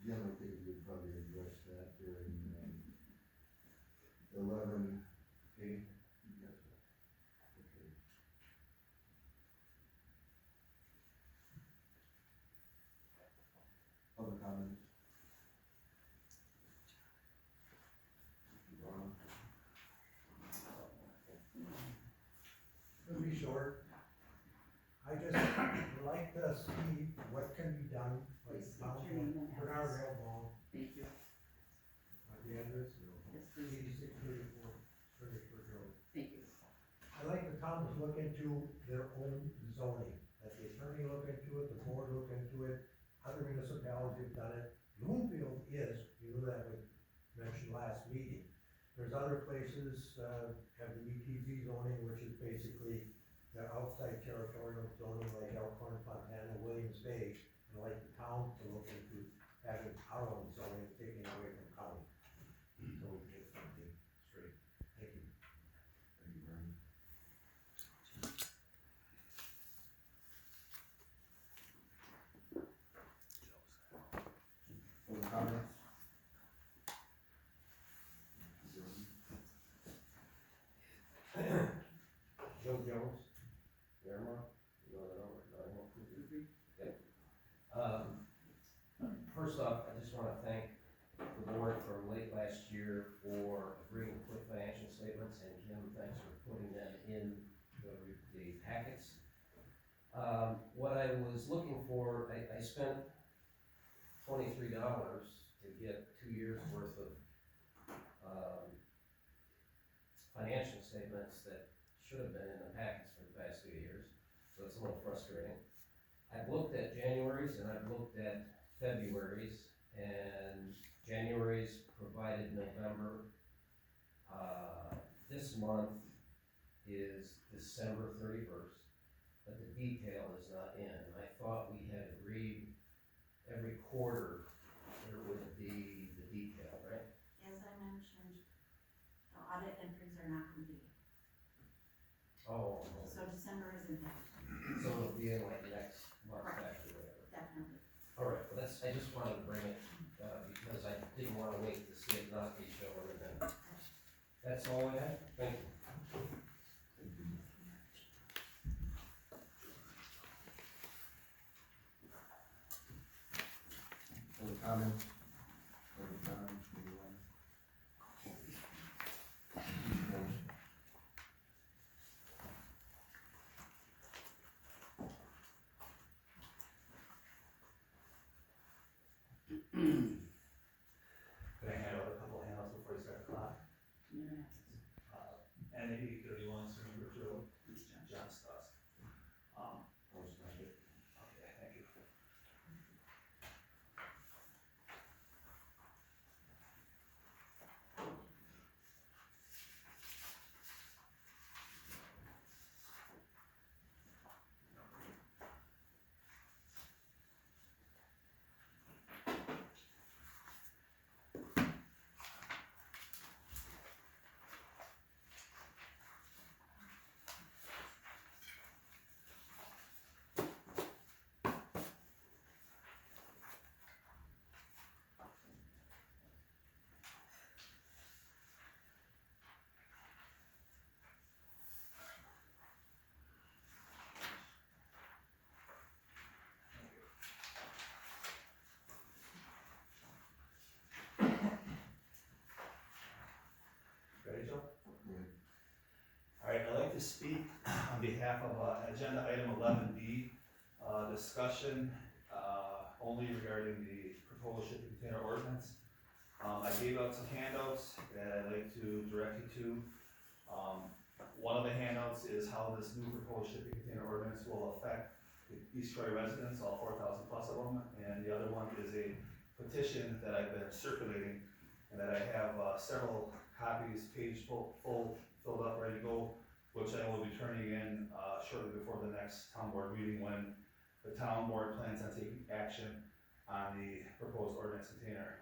Jim, I think we probably address that during, 11. Okay. Yes, sir. Okay. Other comments? Ron? It'll be short. I just would like to see what can be done, like Please state town, your name and Bernard address. Railball, Thank you. the address, Yes, please. 8634 Fredericksburg Road. Thank you. I'd like the town to look into their own zoning, let the attorney look into it, the board look into it, other municipalities have done it. Bloomfield is, you know that was mentioned last meeting. There's other places, have the ETZ zoning, which is basically the outside territorial zoning like Elkhorn, Fontana, Williams Bay. And I'd like the town to look into having our own zoning taken away from county. So we can get something straight. Thank you. Thank you, Brian. Other comments? Joe Jones, Fairmont, you know that over, first off, I just wanna thank the board from late last year for agreeing to put financial statements, and Kim, thanks for putting them in the packets. What I was looking for, I spent $23 to get 2 years worth of, financial statements that should have been in the packets for the past 2 years, so it's a little frustrating. I've looked at January's and I've looked at February's, and January's provided November. This month is December 31st, but the detail is not in. I thought we had agreed every quarter there would be the detail, right? As I mentioned, the audit entries are not complete, Oh, so December is impacted, so it'll be in like next month Correct. after whatever. definitely. All right, well, that's, I just wanted to bring it, because I didn't wanna wait to see it not be shown, and then, that's all I had, thank you. Thank you. Other comments? Other comments, anyone? Can I hand out a couple handouts before you start the clock? Yeah. And maybe if you want to remember to, Thanks, John. John Stuss. I'll second it. Okay, thank you. Ready, Joe? Good. All right, I'd like to speak on behalf of, agenda item 11B, discussion, only regarding the proposed shipping container ordinance. I gave out some handouts that I'd like to direct you to. One of the handouts is how this new proposed shipping container ordinance will affect the East Troy residents, all 4,000 plus of them, and the other one is a petition that I've been circulating, and that I have, several copies, page full, filled up, ready to go, which I will be turning in, shortly before the next town board meeting, when the town board plans on taking action on the proposed ordinance container.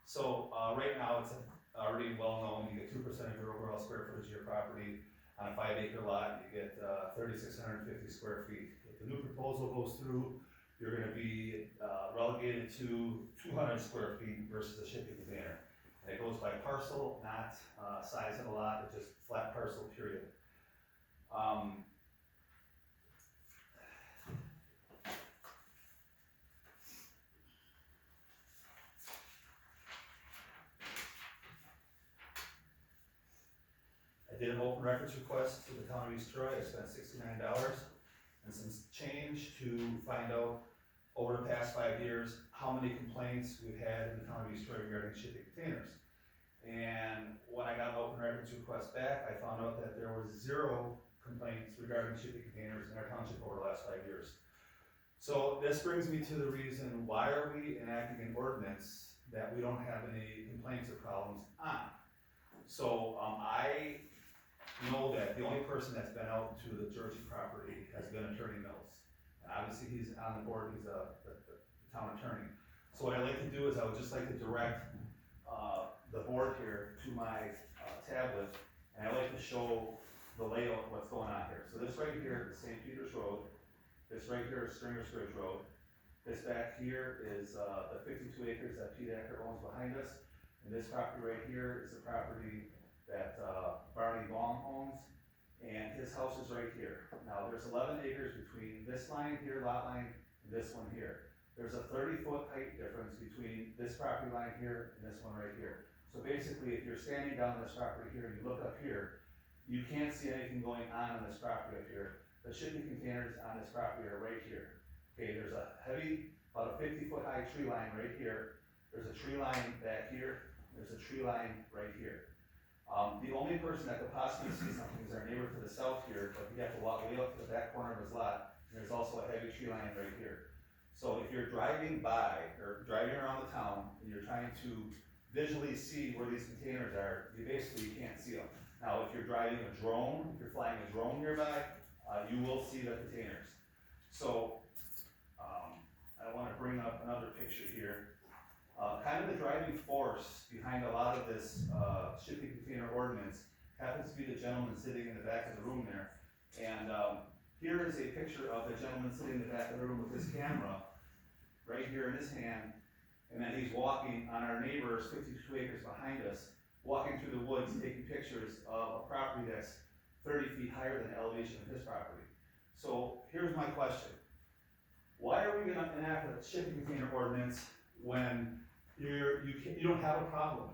So, right now, it's already well known, you get 2% of your overall square footage of your property. On a 5-acre lot, you get, 3,650 square feet. If the new proposal goes through, you're gonna be, relegated relegated to 200 square feet versus a shipping container. And it goes by parcel, not size of a lot, it's just flat parcel, period. I did an open records request to the town of East Troy. I spent $69 and some change to find out over the past 5 years how many complaints we've had in the town of East Troy regarding shipping containers. And when I got an open records request back, I found out that there were 0 complaints regarding shipping containers in our township over the last 5 years. So this brings me to the reason, why are we enacting an ordinance that we don't have any complaints or problems on? So I know that the only person that's been out to the Georgie property has been Attorney Mills. And obviously he's on the board, he's the town attorney. So what I'd like to do is I would just like to direct the board here to my tablet, and I'd like to show the layout of what's going on here. So this right here is St. Peter's Road, this right here is Stringer's Bridge Road, this back here is the 52 acres that Pete Acker owns behind us, and this property right here is the property that Barney Baum owns, and his house is right here. Now, there's 11 acres between this line here, lot line, and this one here. There's a 30-foot height difference between this property line here and this one right here. So basically, if you're standing down on this property here and you look up here, you can't see anything going on this property up here. The shipping containers on this property are right here. Okay, there's a heavy, about a 50-foot high tree line right here. There's a tree line back here. There's a tree line right here. The only person that could possibly see something is our neighbor to the south here, but you have to walk way up to the back corner of his lot, and there's also a heavy tree line right here. So if you're driving by, or driving around the town, and you're trying to visually see where these containers are, you basically can't see them. Now, if you're driving a drone, if you're flying a drone nearby, you will see the containers. So, I wanna bring up another picture here. Kind of the driving force behind a lot of this shipping container ordinance happens to be the gentleman sitting in the back of the room there. And here is a picture of the gentleman sitting in the back of the room with his camera right here in his hand, and then he's walking on our neighbor's 52 acres behind us, walking through the woods, taking pictures of a property that's 30 feet higher than the elevation of his property. So here's my question. Why are we gonna enact a shipping container ordinance when you don't have a problem?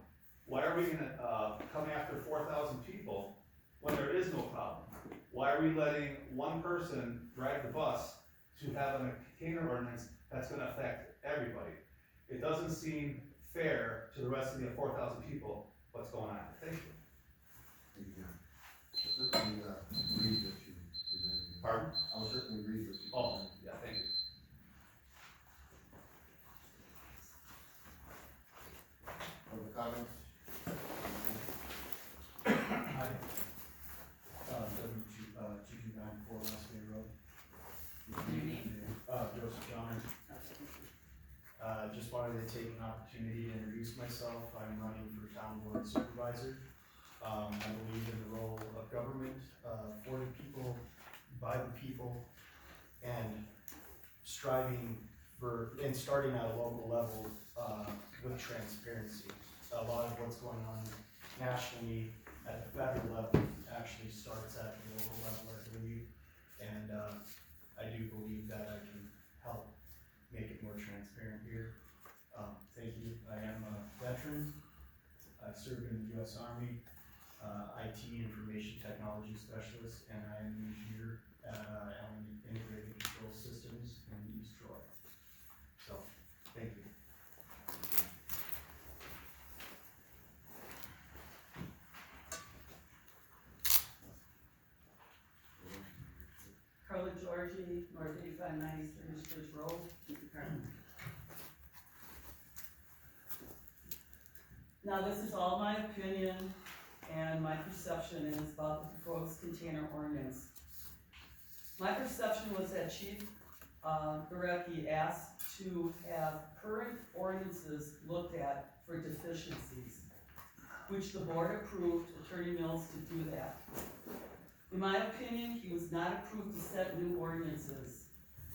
Why are we gonna come after 4,000 people when there is no problem? Why are we letting one person drive the bus to have a container ordinance that's gonna affect everybody? It doesn't seem fair to the rest of the 4,000 people what's going on. Thank you. Thank you. Certainly, read what you presented. Pardon? I'll certainly read what you Oh, presented. yeah, thank you. Other comments? Hi. W229 West Bay Road. Your name? Joseph Johnner. Just wanted to take an opportunity to introduce myself. I'm running for town board supervisor. I believe in the role of government, for the people, by the people, and striving for, and starting at a local level, with transparency. A lot of what's going on nationally at the federal level actually starts at the local level, I believe. And, I do believe that I can help make it more transparent here. Thank you. I am a veteran. I've served in the US Army, IT information technology specialist, and I am an engineer at Allen Integrated Control Systems in East Troy. So, thank you. Carla Georgie, North 8590 Stringer's Bridge Road. Now, this is all my opinion and my perception is about the proposed container ordinance. My perception was that Chief Gurecki asked to have current ordinances looked at for deficiencies, which the board approved Attorney Mills to do that. In my opinion, he was not approved to set new ordinances.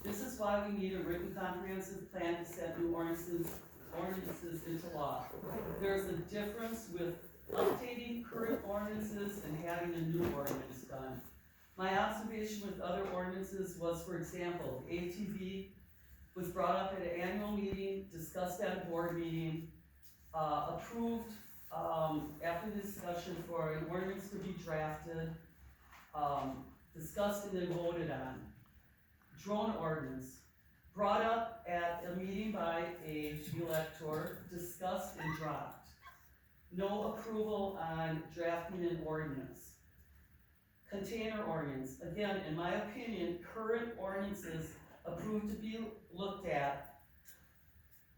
This is why we need a written comprehensive plan to set new ordinances into law. There's a difference with updating current ordinances and having a new ordinance done. My observation with other ordinances was, for example, ATV was brought up at an annual meeting, discussed at a board meeting, approved, after the discussion for an ordinance to be drafted, discussed and then voted on. Drone ordinance, brought up at a meeting by a elector, discussed and dropped. No approval on drafting an ordinance. Container ordinance, again, in my opinion, current ordinances approved to be looked at,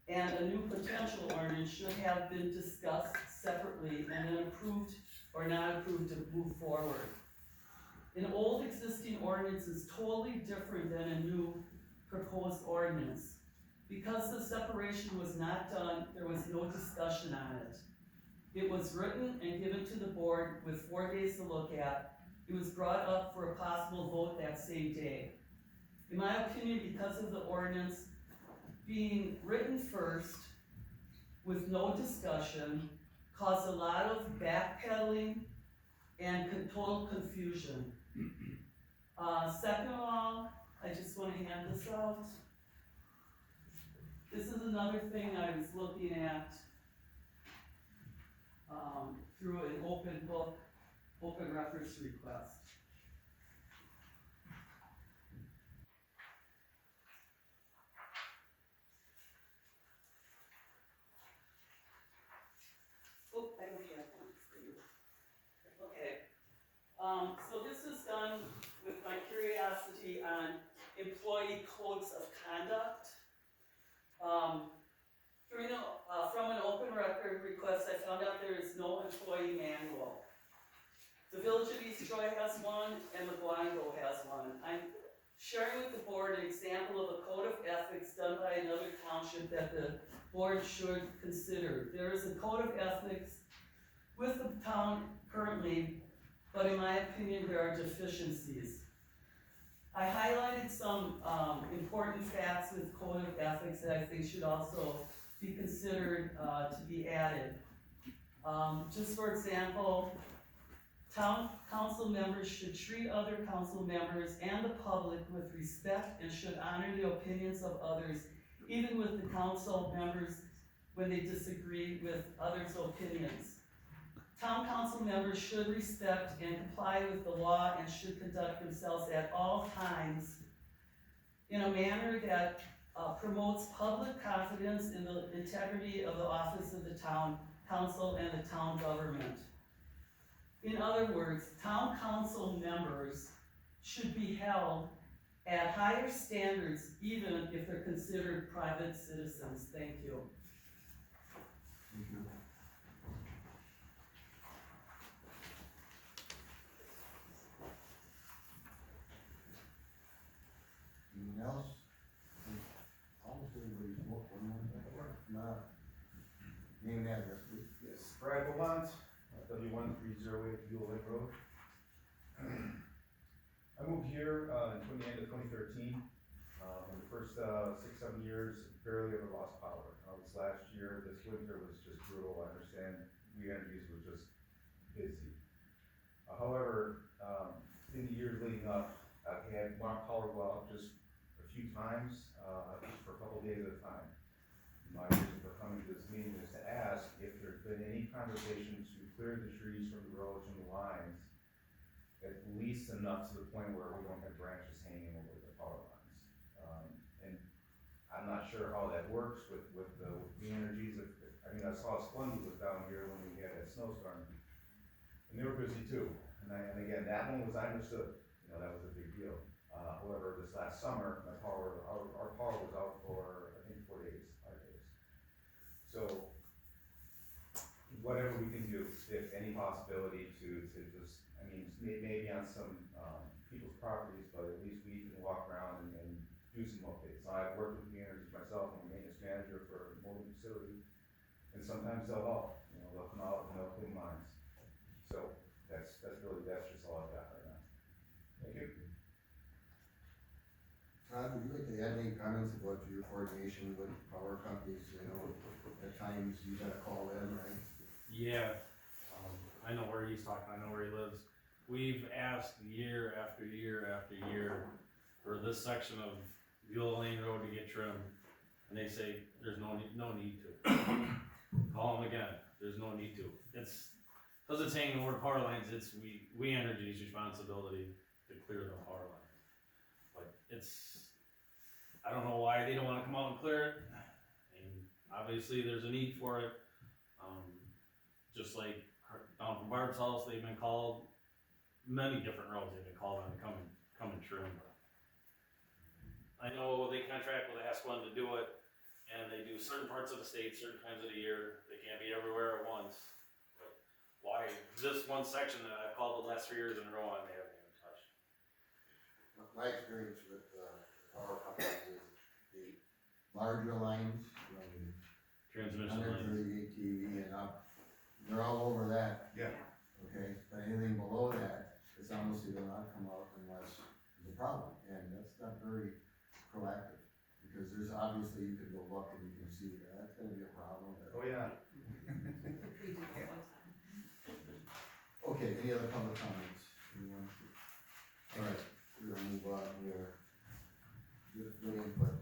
and a new potential ordinance should have been discussed separately and then approved or not approved to move forward. An old existing ordinance is totally different than a new proposed ordinance. Because the separation was not done, there was no discussion on it. It was written and given to the board with 4 days to look at. It was brought up for a possible vote that same day. In my opinion, because of the ordinance being written first with no discussion, caused a lot of backpedaling and total confusion. Second of all, I just wanna hand this out. This is another thing I was looking at, through an open book, open reference request. Oh, I don't have one for you. Okay, so this is done with my curiosity on employee codes of conduct. From an open record request, I found out there is no employee manual. The Village of East Troy has one, and McGuanago has one. I'm sharing with the board an example of a code of ethics done by another township that the board should consider. There is a code of ethics with the town currently, but in my opinion, there are deficiencies. I highlighted some important facts with code of ethics that I think should also be considered to be added. Just for example, town council members should treat other council members and the public with respect and should honor the opinions of others, even with the council members when they disagree with others' opinions. Town council members should respect and comply with the law and should conduct themselves at all times in a manner that promotes public confidence in the integrity of the office of the town council and the town government. In other words, town council members should be held at higher standards even if they're considered private citizens. Thank you. Thank you. Anyone else? Almost everybody's worked on one thing. Nah. Name and address, please. Yes, Brad Beaumont, W1308 Buell Lake Road. I moved here in the end of 2013. In the first 6-7 years, barely ever lost power. This last year, this winter was just brutal. I understand We Energies was just busy. However, in the years leading up, I've had power go out just a few times, just for a couple days at a time. My reason for coming to this meeting is to ask if there's been any conversation to clear the trees from the roads and the lines, at least enough to the point where we don't have branches hanging over the power lines. And I'm not sure how that works with the Energies. I mean, I saw Splendid was down here when we had that snowstorm, and they were busy too. And again, that one was, I understood, that was a big deal. However, this last summer, our power was out for, I think, 5 days. So, whatever we can do, if any possibility to just, maybe on some, people's properties, but at least we can walk around and do some updates. I've worked with the Energies myself, I'm a maintenance manager for a mobile facility, and sometimes they'll help, they'll come out and they'll clean lines. So, that's just all I've got right now. Thank you. Todd, would you like to add any comments about your coordination with power companies, you know, at times you gotta call them, right? Yeah, I know where he's talking, I know where he lives. We've asked year after year after year for this section of Beulah Lane Road to get trimmed, and they say there's no need to. Call them again, there's no need to. Cause it's hanging over power lines, it's we Energy's responsibility to clear the power lines. But I don't know why they don't wanna come out and clear it, and obviously there's a need for it. Just like down from Barb's house, they've been called, many different roads they've been called on to come and trim. I know they contract with Asplin to do it, and they do certain parts of the state, certain times of the year, they can't be everywhere at once. But why, this one section that I've called the last 3 years in a row on, they haven't even touched. My experience with, power companies is the larger lines, Transmission lines. 138 TV and up, they're all over that. Yeah. Okay, but anything below that, it's honestly will not come out unless there's a problem, and that's not very proactive. Because there's obviously, you can go look and you can see that that's gonna be a problem. Oh, yeah. We do that one time. Okay, any other public comments? Anyone? All right, we're gonna move on here. Good input.